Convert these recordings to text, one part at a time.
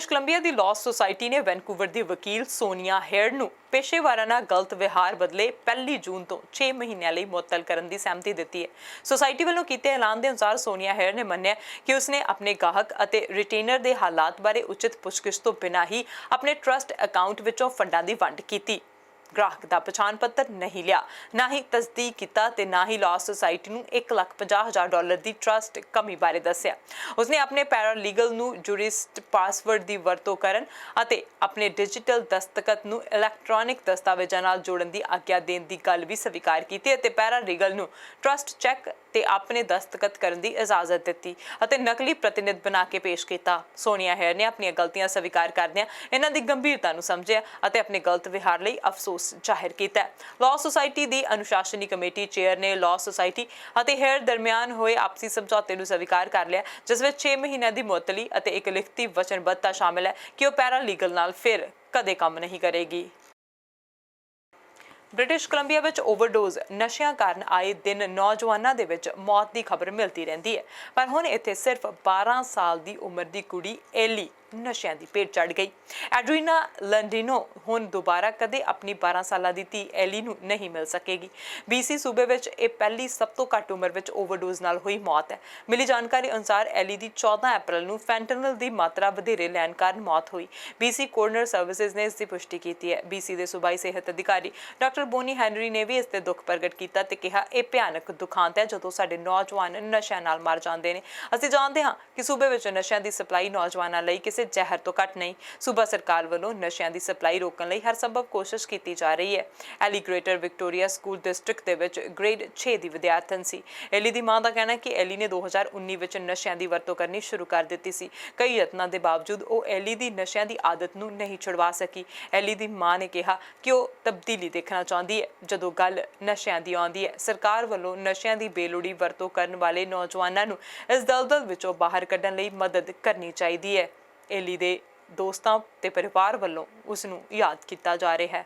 British Columbia ਦੀ law society ਨੇ Vancouver ਦੀ ਵਕੀਲ Sonia hair ਨੂੰ ਪੇਸ਼ੇਵਰਾਂ ਨਾਲ ਗਲਤ ਵਿਹਾਰ ਬਦਲੇ 1 ਜੂਨ ਤੋਂ 6 ਮਹੀਨਿਆਂ ਲਈ ਮੁਅੱਤਲ ਕਰਨ ਦੀ ਸਹਿਮਤੀ ਦਿੱਤੀ ਹੈ। ਸੁਸਾਇਟੀ ਵੱਲੋਂ ਕੀਤੇ ਐਲਾਨ ਦੇ ਅਨੁਸਾਰ ਸੋਨੀਆ ਹੇਅਰ ਨੇ ਮੰਨਿਆ ਕਿ ਉਸਨੇ ਆਪਣੇ ਗਾਹਕ ਅਤੇ ਰਿਟੇਨਰ ਦੇ ਹਾਲਾਤ ਬਾਰੇ ਉਚਿਤ ਪੁੱਛਗਿੱਛ ਤੋਂ ਬਿਨਾਂ ਹੀ ਆਪਣੇ ਟਰਸਟ ਅਕਾਊਂਟ ਵਿੱਚੋਂ ਫੰਡਾਂ ਦੀ ਵੰਡ ਕੀਤੀ। ग्राहक का पछाण पत्र नहीं लिया, ना ही तस्दीक किया ते ना ही लॉ सोसाइटी नूं $1,50,000 की ट्रस्ट कमी बारे दस्सिया। उसने अपने पैरालीगल नूं जुरिस्ट पासवर्ड की वरतों करन अते अपने डिजिटल दस्तखत नूं इलैक्ट्रॉनिक दस्तावेजां नाल जोड़न की आग्या देण की गल भी स्वीकार की अते पैरालीगल नूं ट्रस्ट चैक ते अपने दस्तखत करन की इजाजत दी अते नकली प्रतिनिध बना के पेश किया। सोनिया हेयर ने अपनी गलतियां स्वीकार करदियां इन्हां दी गंभीरता नूं समझिया अते अपने गलत विहार लई अफसोस जाहिर किया। लॉ सोसाइटी की अनुशासनी कमेटी चेयर ने लॉ सोसाइटी और हेयर दरमियान होए आपसी समझौते नूं स्वीकार कर लिया जिस विच 6 महीनों की मुअत्तली और एक लिखती वचनबद्धता शामिल है कि वह पैरालीगल नाल फिर कदे काम नहीं करेगी। ब्रिटिश कोलंबिया विच ओवरडोज नशिਆਂ ਕਾਰਨ आए दिन नौजवानों ਦੇ ਵਿੱਚ मौत की खबर मिलती रहती है, पर हुण इत्थे सिर्फ 12 साल की उम्र की कुड़ी एली नशिਆਂ ਦੀ ਭੇਟ ਚੜ ਗਈ। ਐਡਰੀਨਾ ਲੰਡੀਨੋ ਹੁਣ ਦੁਬਾਰਾ ਕਦੇ ਆਪਣੀ 12 ਸਾਲਾਂ ਦੀ ਧੀ ਐਲੀ ਨੂੰ ਨਹੀਂ ਮਿਲ ਸਕੇਗੀ। BC ਸੂਬੇ ਵਿੱਚ ਇਹ ਪਹਿਲੀ ਸਭ ਤੋਂ ਘੱਟ ਉਮਰ ਵਿੱਚ ਓਵਰਡੋਜ਼ ਨਾਲ ਹੋਈ ਮੌਤ ਹੈ। ਮਿਲੀ ਜਾਣਕਾਰੀ ਅਨੁਸਾਰ ਐਲੀ ਦੀ 14 ਅਪ੍ਰੈਲ ਨੂੰ ਫੈਂਟਨਲ ਦੀ ਮਾਤਰਾ ਵਧੇਰੇ ਲੈਣ ਕਾਰਨ ਮੌਤ ਹੋਈ। BC ਕੋਰਨਰ ਸਰਵਿਸਿਜ਼ ਨੇ ਇਸ ਦੀ ਪੁਸ਼ਟੀ ਕੀਤੀ ਹੈ। BC ਦੇ ਸੂਬਾਈ ਸਿਹਤ ਅਧਿਕਾਰੀ ਡਾਕਟਰ ਬੋਨੀ ਹੈਨਰੀ ਨੇ ਵੀ ਇਸ ਤੇ ਦੁੱਖ ਪ੍ਰਗਟ ਕੀਤਾ ਤੇ ਕਿਹਾ ਇਹ ਭਿਆਨਕ ਦੁਖਾਂਤ ਹੈ ਜਦੋਂ ਸਾਡੇ ਨੌਜਵਾਨ ਨਸ਼ਿਆਂ ਨਾਲ ਮਰ ਜਾਂਦੇ ਨੇ। ਅਸੀਂ ਜਾਣਦੇ ਹਾਂ ਕਿ ਸੂਬੇ ਵਿੱਚ ਨਸ਼ਿਆਂ ਦੀ ਸਪਲਾਈ ਨੌਜਵਾਨਾਂ ਲਈ ਕਿਸੇ ਜ਼ਹਿਰ ਤੋਂ ਘੱਟ ਨਹੀਂ। ਸੂਬਾ ਸਰਕਾਰ ਵੱਲੋਂ ਨਸ਼ਿਆਂ ਦੀ ਸਪਲਾਈ ਰੋਕਣ ਲਈ ਹਰ ਸੰਭਵ ਕੋਸ਼ਿਸ਼ ਕੀਤੀ ਜਾ ਰਹੀ ਹੈ। ਐਲੀ ਗ੍ਰੇਟਰ ਵਿਕਟੋਰੀਆ ਸਕੂਲ ਡਿਸਟ੍ਰਿਕਟ ਦੇ ਵਿੱਚ ਗ੍ਰੇਡ 6 ਦੀ ਵਿਦਿਆਰਥਣ ਸੀ। ਐਲੀ ਦੀ ਮਾਂ ਦਾ ਕਹਿਣਾ ਹੈ ਕਿ ਐਲੀ ਨੇ 2019 ਵਿੱਚ ਨਸ਼ਿਆਂ ਦੀ ਵਰਤੋਂ ਕਰਨੀ ਸ਼ੁਰੂ ਕਰ ਦਿੱਤੀ ਸੀ। ਕਈ ਯਤਨਾਂ ਦੇ ਬਾਵਜੂਦ ਉਹ ਐਲੀ ਦੀ ਨਸ਼ਿਆਂ ਦੀ ਆਦਤ ਨੂੰ ਨਹੀਂ ਛੁਡਵਾ ਸਕੀ। ਐਲੀ ਦੀ ਮਾਂ ਨੇ ਕਿਹਾ ਕਿ ਉਹ ਤਬਦੀਲੀ ਦੇਖਣਾ ਚਾਹੁੰਦੀ ਹੈ ਜਦੋਂ ਗੱਲ ਨਸ਼ਿਆਂ ਦੀ ਆਉਂਦੀ ਹੈ। ਸਰਕਾਰ ਵੱਲੋਂ ਨਸ਼ਿਆਂ ਦੀ ਬੇਲੋੜੀ ਵਰਤੋਂ ਕਰਨ ਵਾਲੇ ਨੌਜਵਾਨਾਂ ਨੂੰ ਇਸ ਦਲਦਲ ਵਿੱਚੋਂ ਬਾਹਰ ਕੱਢਣ ਲਈ ਮਦਦ ਕਰਨੀ ਚਾਹੀਦੀ ਹੈ। ਐਲੀ ਦੇ ਦੋਸਤਾਂ ਤੇ ਪਰਿਵਾਰ ਵੱਲੋਂ ਉਸ ਨੂੰ ਯਾਦ ਕੀਤਾ ਜਾ ਰਿਹਾ ਹੈ।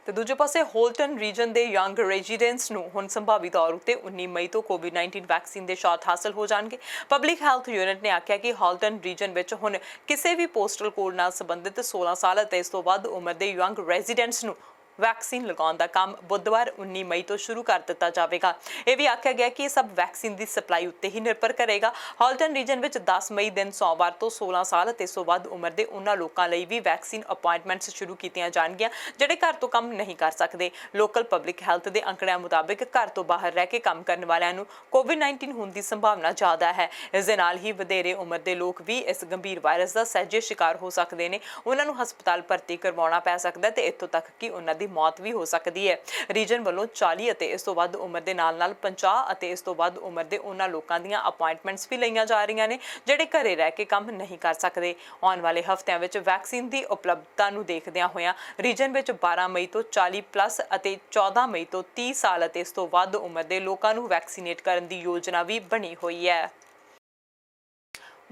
ਤੇ ਦੂਜੇ ਪਾਸੇ ਹੋਲਟਨ ਰੀਜਨ ਦੇ ਯੰਗ ਰੈਜ਼ੀਡੈਂਟਸ ਨੂੰ ਹੁਣ ਸੰਭਾਵੀ ਤੌਰ ਉੱਤੇ 19 ਮਈ ਤੋਂ ਕੋਵਿਡ-19 ਵੈਕਸੀਨ ਦੇ ਸ਼ਾਟ ਹਾਸਲ ਹੋ ਜਾਣਗੇ। ਪਬਲਿਕ ਹੈਲਥ ਯੂਨਿਟ ਨੇ ਆਖਿਆ ਕਿ ਹੋਲਟਨ ਰੀਜਨ ਵਿੱਚ ਹੁਣ ਕਿਸੇ ਵੀ ਪੋਸਟਲ ਕੋਡ ਨਾਲ ਸੰਬੰਧਿਤ 16 ਸਾਲ ਅਤੇ ਇਸ ਤੋਂ ਵੱਧ ਉਮਰ ਦੇ ਯੰਗ ਰੈਜ਼ੀਡੈਂਟਸ ਨੂੰ ਵੈਕਸੀਨ ਲਗਾਉਣ ਦਾ ਕੰਮ ਬੁੱਧਵਾਰ 19 ਮਈ ਤੋਂ ਸ਼ੁਰੂ ਕਰ ਦਿੱਤਾ ਜਾਵੇਗਾ। ਇਹ ਵੀ ਆਖਿਆ ਗਿਆ ਕਿ ਇਹ ਸਭ ਵੈਕਸੀਨ ਦੀ ਸਪਲਾਈ ਉੱਤੇ ਹੀ ਨਿਰਭਰ ਕਰੇਗਾ। ਹੋਲਟਨ ਰੀਜਨ ਵਿੱਚ 10 ਮਈ ਦਿਨ ਸੋਮਵਾਰ ਤੋਂ 16 ਸਾਲ ਅਤੇ ਇਸ ਤੋਂ ਵੱਧ ਉਮਰ ਦੇ ਉਹਨਾਂ ਲੋਕਾਂ ਲਈ ਵੀ ਵੈਕਸੀਨ ਅਪਾਇੰਟਮੈਂਟਸ ਸ਼ੁਰੂ ਕੀਤੀਆਂ ਜਾਣਗੀਆਂ ਜਿਹੜੇ ਘਰ ਤੋਂ ਕੰਮ ਨਹੀਂ ਕਰ ਸਕਦੇ। ਲੋਕਲ ਪਬਲਿਕ ਹੈਲਥ ਦੇ ਅੰਕੜਿਆਂ ਮੁਤਾਬਿਕ ਘਰ ਤੋਂ ਬਾਹਰ ਰਹਿ ਕੇ ਕੰਮ ਕਰਨ ਵਾਲਿਆਂ ਨੂੰ ਕੋਵਿਡ-19 ਹੋਣ ਦੀ ਸੰਭਾਵਨਾ ਜ਼ਿਆਦਾ ਹੈ। ਇਸ ਦੇ ਨਾਲ ਹੀ ਵਧੇਰੇ ਉਮਰ ਦੇ ਲੋਕ ਵੀ ਇਸ ਗੰਭੀਰ ਵਾਇਰਸ ਦਾ ਸਹਿਜੇ ਸ਼ਿਕਾਰ ਹੋ ਸਕਦੇ ਨੇ। ਉਹਨਾਂ ਨੂੰ ਹਸਪਤਾਲ ਭਰਤੀ ਕਰਵਾਉਣਾ ਪੈ ਸਕਦਾ ਤੇ ਇੱਥੋਂ ਤੱਕ ਕਿ ਉਹਨਾਂ ਦੀ ਮੌਤ ਵੀ ਹੋ ਸਕਦੀ ਹੈ। ਰੀਜਨ ਵੱਲੋਂ 40 ਅਤੇ ਇਸ ਤੋਂ ਵੱਧ ਉਮਰ ਦੇ ਨਾਲ-ਨਾਲ 50 ਅਤੇ ਇਸ ਤੋਂ ਵੱਧ ਉਮਰ ਦੇ ਉਹਨਾਂ ਲੋਕਾਂ ਦੀਆਂ ਅਪਾਇੰਟਮੈਂਟਸ ਵੀ ਲਈਆਂ ਜਾ ਰਹੀਆਂ ਨੇ ਜਿਹੜੇ ਘਰੇ ਰਹਿ ਕੇ ਕੰਮ ਨਹੀਂ ਕਰ ਸਕਦੇ। ਆਉਣ ਵਾਲੇ ਹਫ਼ਤਿਆਂ ਵਿੱਚ ਵੈਕਸੀਨ ਦੀ ਉਪਲਬਧਤਾ ਨੂੰ ਦੇਖਦਿਆਂ ਹੋਇਆਂ ਰੀਜਨ ਵਿੱਚ 12 ਮਈ ਤੋਂ 40+ ਅਤੇ 14 ਮਈ ਤੋਂ 30 ਸਾਲ ਅਤੇ ਇਸ ਤੋਂ ਵੱਧ ਉਮਰ ਦੇ ਲੋਕਾਂ ਨੂੰ ਵੈਕਸੀਨੇਟ ਕਰਨ ਦੀ ਯੋਜਨਾ ਵੀ ਬਣੀ ਹੋਈ ਹੈ।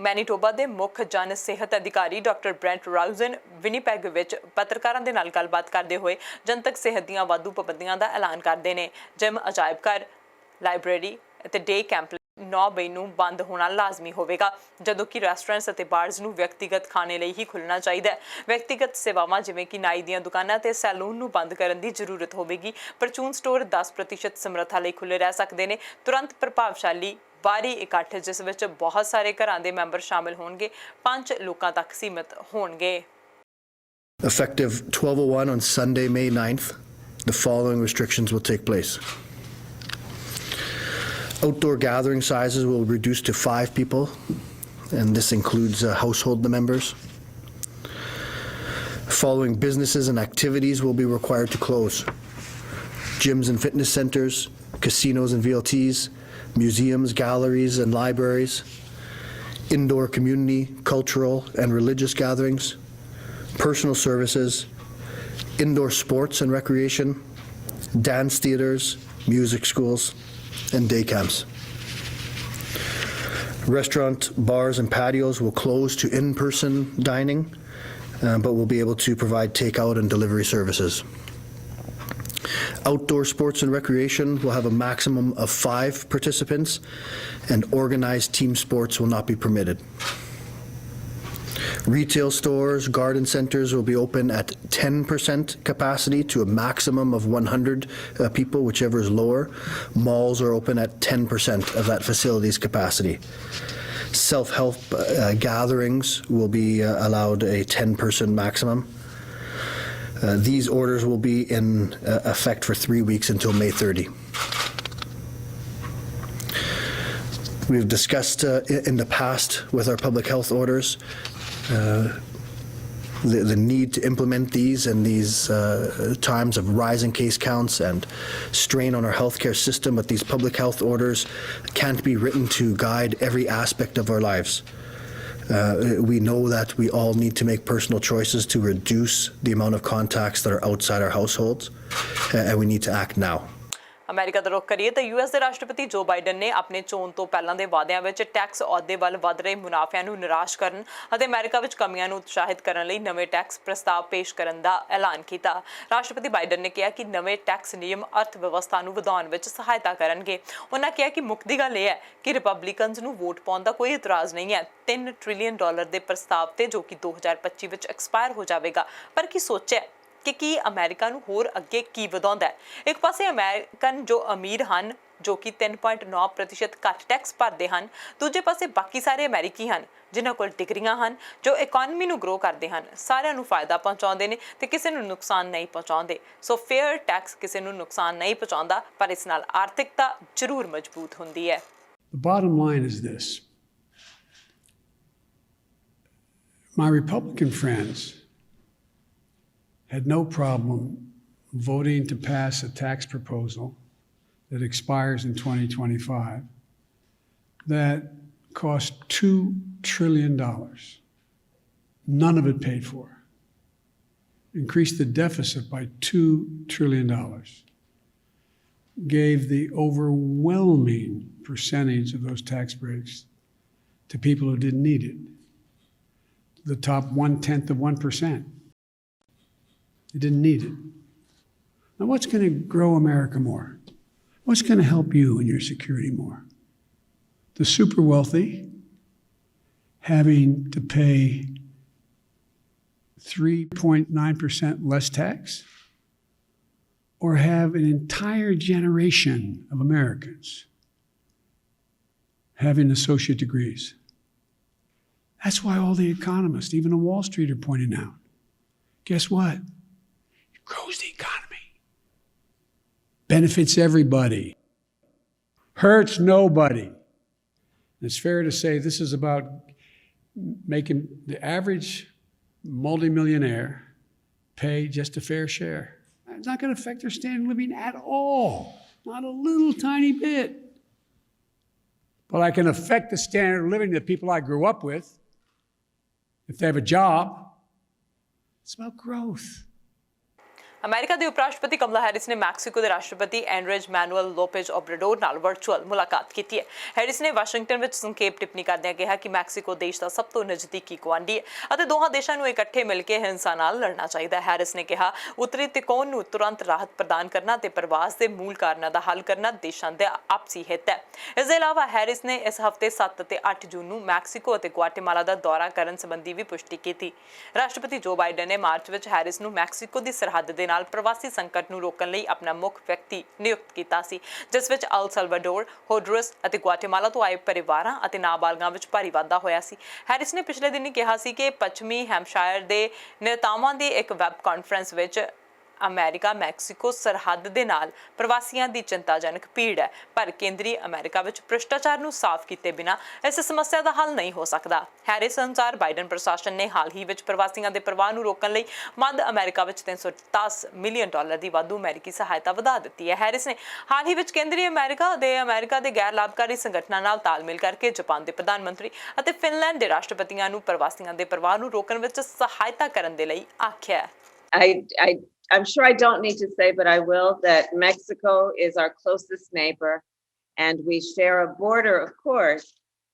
ਮੈਨੀਟੋਬਾ ਦੇ ਮੁੱਖ ਜਨ ਸਿਹਤ ਅਧਿਕਾਰੀ ਡਾਕਟਰ ਬ੍ਰੈਂਟ ਰਾਊਜ਼ਨ ਵਿਨੀਪੈਗ ਵਿੱਚ ਪੱਤਰਕਾਰਾਂ ਦੇ ਨਾਲ ਗੱਲਬਾਤ ਕਰਦੇ ਹੋਏ ਜਨਤਕ ਸਿਹਤ ਦੀਆਂ ਵਾਧੂ ਪਾਬੰਦੀਆਂ ਦਾ ਐਲਾਨ ਕਰਦੇ ਨੇ। ਜਿਮ, ਅਜਾਇਬ ਘਰ, ਲਾਇਬ੍ਰੇਰੀ ਅਤੇ ਡੇ ਕੈਂਪ 9 ਮਈ ਨੂੰ ਬੰਦ ਹੋਣਾ ਲਾਜ਼ਮੀ ਹੋਵੇਗਾ ਜਦੋਂ ਕਿ ਰੈਸਟੋਰੈਂਟਸ ਅਤੇ ਬਾਰਜ਼ ਨੂੰ ਵਿਅਕਤੀਗਤ ਖਾਣੇ ਲਈ ਹੀ ਖੁੱਲ੍ਹਣਾ ਚਾਹੀਦਾ ਹੈ। ਵਿਅਕਤੀਗਤ ਸੇਵਾਵਾਂ ਜਿਵੇਂ ਕਿ ਨਾਈ ਦੀਆਂ ਦੁਕਾਨਾਂ ਤੇ ਸੈਲੂਨ ਨੂੰ ਬੰਦ ਕਰਨ ਦੀ ਜ਼ਰੂਰਤ ਹੋਵੇਗੀ। ਪਰਚੂਨ ਸਟੋਰ 10% ਸਮਰੱਥਾ ਲਈ ਖੁੱਲ੍ਹੇ ਰਹਿ ਸਕਦੇ ਨੇ। ਤੁਰੰਤ ਪ੍ਰਭਾਵਸ਼ਾਲੀ ਬਾਹਰੀ ਇਕੱਠ ਜਿਸ ਵਿੱਚ ਬਹੁਤ ਸਾਰੇ ਘਰਾਂ ਦੇ ਮੈਂਬਰ ਸ਼ਾਮਿਲ ਹੋਣਗੇ 5 ਲੋਕਾਂ ਤੱਕ ਸੀਮਿਤ ਹੋਣਗੇ। Effective 12:01 on Sunday, May 9th, the following restrictions will take place. Outdoor gathering sizes will be reduced to 5 people, and this includes household members. Following businesses and activities will be required to close. Gyms and fitness centers, casinos and VLTs, museums, galleries and libraries, indoor community, cultural and religious gatherings, personal services, indoor sports and recreation, dance theatres, music schools, and day camps. Restaurant, bars and patios will close to in-person dining, but will be able to provide takeout and delivery services. Outdoor sports and recreation will have a maximum of 5 participants, and organized team sports will not be permitted. Retail stores, garden centers will be open at 10% capacity to a maximum of 100 people, whichever is lower. Malls are open at 10% of that facility's capacity. Self-help gatherings will be allowed a 10-person maximum. These orders will be in effect for 3 weeks until May 30. We've discussed in the past with our public health orders the need to implement these in these times of rising case counts and strain on our healthcare system, but these public health orders can't be written to guide every aspect of our lives. We know that we all need to make personal choices to reduce the amount of contacts that are outside our households, and we need to act now. ਅਮਰੀਕਾ ਦਾ ਰੁਖ ਕਰੀਏ ਤਾਂ US ਦੇ ਰਾਸ਼ਟਰਪਤੀ ਜੋ Biden ਨੇ ਆਪਣੇ ਚੋਣ ਤੋਂ ਪਹਿਲਾਂ ਦੇ ਵਾਅਦਿਆਂ ਵਿੱਚ ਟੈਕਸ ਅਹੁਦੇ ਵੱਲ ਵੱਧ ਰਹੇ ਮੁਨਾਫਿਆਂ ਨੂੰ ਨਿਰਾਸ਼ ਕਰਨ ਅਤੇ ਅਮਰੀਕਾ ਵਿੱਚ ਕਮੀਆਂ ਨੂੰ ਉਤਸ਼ਾਹਿਤ ਕਰਨ ਲਈ ਨਵੇਂ ਟੈਕਸ ਪ੍ਰਸਤਾਵ ਪੇਸ਼ ਕਰਨ ਦਾ ਐਲਾਨ ਕੀਤਾ। ਰਾਸ਼ਟਰਪਤੀ ਬਾਈਡਨ ਨੇ ਕਿਹਾ ਕਿ ਨਵੇਂ ਟੈਕਸ ਨਿਯਮ ਅਰਥ ਵਿਵਸਥਾ ਨੂੰ ਵਧਾਉਣ ਵਿੱਚ ਸਹਾਇਤਾ ਕਰਨਗੇ। ਉਹਨਾਂ ਕਿਹਾ ਕਿ ਮੁੱਖ ਦੀ ਗੱਲ ਇਹ ਹੈ ਕਿ ਰਿਪਬਲਿਕਨਜ਼ ਨੂੰ ਵੋਟ ਪਾਉਣ ਦਾ ਕੋਈ ਇਤਰਾਜ਼ ਨਹੀਂ ਹੈ। $3 ਟ੍ਰਿਲੀਅਨ ਦੇ ਪ੍ਰਸਤਾਵ ਤੇ ਜੋ ਕਿ 2025 ਵਿੱਚ ਐਕਸਪਾਇਰ ਹੋ ਜਾਵੇਗਾ, ਪਰ ਕੀ ਸੋਚਿਆ ਕਿ ਕੀ ਅਮਰੀਕਾ ਨੂੰ ਹੋਰ ਅੱਗੇ ਕੀ ਵਧਾਉਂਦਾ ਹੈ। ਇੱਕ ਪਾਸੇ ਅਮਰੀਕਨ ਜੋ ਅਮੀਰ ਹਨ ਜੋ ਕਿ 3.9% ਘੱਟ ਟੈਕਸ ਭਰਦੇ ਹਨ, ਦੂਜੇ ਪਾਸੇ ਬਾਕੀ ਸਾਰੇ ਅਮਰੀਕੀ ਹਨ ਜਿਨ੍ਹਾਂ ਕੋਲ ਡਿਗਰੀਆਂ ਹਨ, ਜੋ ਇਕਨੋਮੀ ਨੂੰ ਗਰੋ ਕਰਦੇ ਹਨ, ਸਾਰਿਆਂ ਨੂੰ ਫਾਇਦਾ ਪਹੁੰਚਾਉਂਦੇ ਨੇ ਤੇ ਕਿਸੇ ਨੂੰ ਨੁਕਸਾਨ ਨਹੀਂ ਪਹੁੰਚਾਉਂਦੇ। ਸੋ ਫੇਅਰ ਟੈਕਸ ਕਿਸੇ ਨੂੰ ਨੁਕਸਾਨ ਨਹੀਂ ਪਹੁੰਚਾਉਂਦਾ, ਪਰ ਇਸ ਨਾਲ ਆਰਥਿਕਤਾ ਜ਼ਰੂਰ ਮਜ਼ਬੂਤ ਹੁੰਦੀ ਹੈ। The bottom line is this. My Republican friends had no problem voting to pass a tax proposal that expires in 2025 that cost $2 trillion. None of it paid for. Increased the deficit by $2 trillion. Gave the overwhelming percentage of those tax breaks to people who didn't need it. The top 1/10 of 1%. They didn't need it. Now, what's going to grow America more? What's going to help you and your security more? The super wealthy having to pay 3.9% less tax, or have an entire generation of Americans having associate degrees? That's why all the economists, even on Wall Street, are pointing out, guess what? Grows the economy, benefits everybody, hurts nobody. It's fair to say this is about making the average multimillionaire pay just a fair share. It's not going to affect their standard of living at all, not a little tiny bit. But I can affect the standard of living of the people I grew up with if they have a job. It's about growth. America ਦੇ ਉਪ ਰਾਸ਼ਟਰਪਤੀ ਕਮਲਾ Harris ਨੇ Mexico ਦੇ ਰਾਸ਼ਟਰਪਤੀ ਐਂਡਰੇਜ manual Lopez ਓਬਰਾਡੋਰ ਨਾਲ virtual ਮੁਲਾਕਾਤ ਕੀਤੀ ਹੈ। Harris ਨੇ ਵਾਸ਼ਿੰਗਟਨ ਵਿੱਚ ਸੰਖੇਪ ਟਿੱਪਣੀ ਕਰਦਿਆਂ ਕਿਹਾ ਕਿ ਮੈਕਸੀਕੋ ਦੇਸ਼ ਦਾ ਸਭ ਤੋਂ ਨਜ਼ਦੀਕੀ ਗੁਆਂਢੀ ਹੈ ਅਤੇ ਦੋਹਾਂ ਦੇਸ਼ਾਂ ਨੂੰ ਇਕੱਠੇ ਮਿਲ ਕੇ ਹਿੰਸਾ ਨਾਲ ਲੜਨਾ ਚਾਹੀਦਾ ਹੈ। ਹੈਰਿਸ ਨੇ ਕਿਹਾ ਉੱਤਰੀ ਤਿਕੋਣ ਨੂੰ ਤੁਰੰਤ ਰਾਹਤ ਪ੍ਰਦਾਨ ਕਰਨਾ ਤੇ ਪ੍ਰਵਾਸ ਦੇ ਮੂਲ ਕਾਰਨਾਂ ਦਾ ਹੱਲ ਕਰਨਾ ਦੇਸ਼ਾਂ ਦਾ ਆਪਸੀ ਹਿੱਤ ਹੈ। ਇਸ ਦੇ ਇਲਾਵਾ ਹੈਰਿਸ ਨੇ ਇਸ ਹਫ਼ਤੇ 7 ਅਤੇ 8 ਜੂਨ ਨੂੰ ਮੈਕਸੀਕੋ ਅਤੇ ਗੁਆਟੇਮਾਲਾ ਦਾ ਦੌਰਾ ਕਰਨ ਸੰਬੰਧੀ ਵੀ ਪੁਸ਼ਟੀ ਕੀਤੀ। ਰਾਸ਼ਟਰਪਤੀ ਜੋ ਬਾਈਡਨ ਨੇ ਮਾਰਚ ਵਿੱਚ ਹੈਰਿਸ ਨੂੰ ਮੈਕਸੀਕੋ ਦੀ ਸਰਹੱਦ ਦੇ ਨਾਲ ਪ੍ਰਵਾਸੀ ਸੰਕਟ ਨੂੰ ਰੋਕਣ ਲਈ ਆਪਣਾ ਮੁੱਖ ਵਿਅਕਤੀ ਨਿਯੁਕਤ ਕੀਤਾ ਸੀ, ਜਿਸ ਵਿੱਚ ਅਲ ਸਲਵਾਡੋਰ, ਹੋਂਡੁਰਸ ਅਤੇ ਗੁਆਟੇਮਾਲਾ ਤੋਂ ਆਏ ਪਰਿਵਾਰਾਂ ਅਤੇ ਨਾਬਾਲਗਾਂ ਵਿੱਚ ਭਾਰੀ ਵਾਧਾ ਹੋਇਆ ਸੀ। ਹੈਰਿਸ ਨੇ ਪਿਛਲੇ ਦਿਨੀ ਕਿਹਾ ਸੀ ਕਿ ਪੱਛਮੀ ਹੈਂਪਸ਼ਾਇਰ ਦੇ ਨੇਤਾਵਾਂ ਦੀ ਇੱਕ ਵੈਬ ਕਾਨਫਰੰਸ ਵਿੱਚ ਅਮਰੀਕਾ ਮੈਕਸੀਕੋ ਸਰਹੱਦ ਦੇ ਨਾਲ ਪ੍ਰਵਾਸੀਆਂ ਦੀ ਚਿੰਤਾਜਨਕ ਭੀੜ ਹੈ, ਪਰ ਕੇਂਦਰੀ ਅਮਰੀਕਾ ਵਿੱਚ ਭ੍ਰਿਸ਼ਟਾਚਾਰ ਨੂੰ ਸਾਫ਼ ਕੀਤੇ ਬਿਨਾਂ ਇਸ ਸਮੱਸਿਆ ਦਾ ਹੱਲ ਨਹੀਂ ਹੋ ਸਕਦਾ। ਹੈਰਿਸ ਅਨੁਸਾਰ ਬਾਈਡਨ ਪ੍ਰਸ਼ਾਸਨ ਨੇ ਹਾਲ ਹੀ ਵਿੱਚ ਪ੍ਰਵਾਸੀਆਂ ਦੇ ਪ੍ਰਵਾਹ ਨੂੰ ਰੋਕਣ ਲਈ ਮੱਧ ਅਮਰੀਕਾ ਵਿੱਚ $310 ਮਿਲੀਅਨ ਦੀ ਵਾਧੂ ਅਮਰੀਕੀ ਸਹਾਇਤਾ ਵਧਾ ਦਿੱਤੀ ਹੈ। ਹੈਰਿਸ ਨੇ ਹਾਲ ਹੀ ਵਿੱਚ ਕੇਂਦਰੀ ਅਮਰੀਕਾ ਦੇ ਗੈਰ ਲਾਭਕਾਰੀ ਸੰਗਠਨਾਂ ਨਾਲ ਤਾਲਮੇਲ ਕਰਕੇ ਜਾਪਾਨ ਦੇ ਪ੍ਰਧਾਨ ਮੰਤਰੀ ਅਤੇ ਫਿਨਲੈਂਡ ਦੇ ਰਾਸ਼ਟਰਪਤੀਆਂ ਨੂੰ ਪ੍ਰਵਾਸੀਆਂ ਦੇ ਪ੍ਰਵਾਹ ਨੂੰ ਰੋਕਣ ਵਿੱਚ ਸਹਾਇਤਾ ਕਰਨ ਦੇ ਲਈ ਆਖਿਆ ਹੈ। I'm sure I don't need to say, but I will, that Mexico is our closest neighbor and we share a border, of course,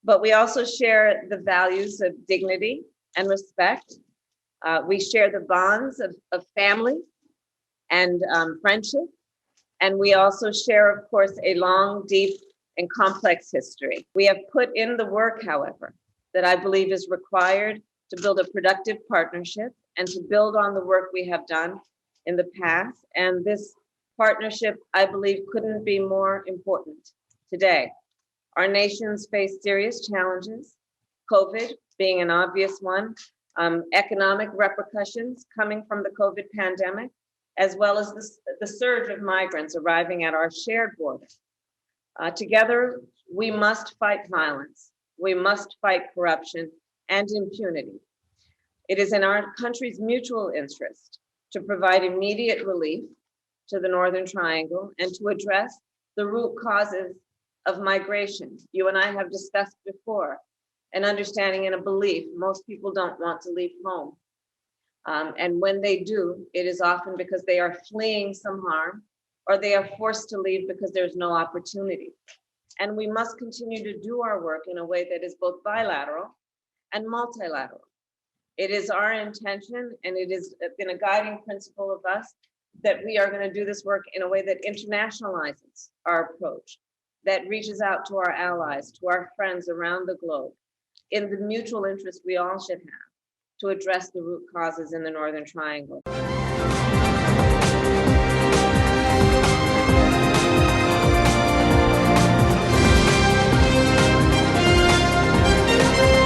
but we also share the values of dignity and respect. We share the bonds of family and friendship. And we also share, of course, a long, deep, and complex history. We have put in the work, however, that I believe is required to build a productive partnership and to build on the work we have done in the past. And this partnership, I believe, couldn't be more important today. Our nations face serious challenges, COVID being an obvious one, economic repercussions coming from the COVID pandemic, as well as the surge of migrants arriving at our shared border. Together, we must fight violence. We must fight corruption and impunity. It is in our country's mutual interest to provide immediate relief to the Northern Triangle and to address the root causes of migration. You and I have discussed before an understanding and a belief most people don't want to leave home. And when they do, it is often because they are fleeing some harm or they are forced to leave because there's no opportunity. And we must continue to do our work in a way that is both bilateral and multilateral. It is our intention, and it has been a guiding principle of us, that we are going to do this work in a way that internationalizes our approach, that reaches out to our allies, to our friends around the globe, in the mutual interest we all should have to address the root causes in the Northern Triangle.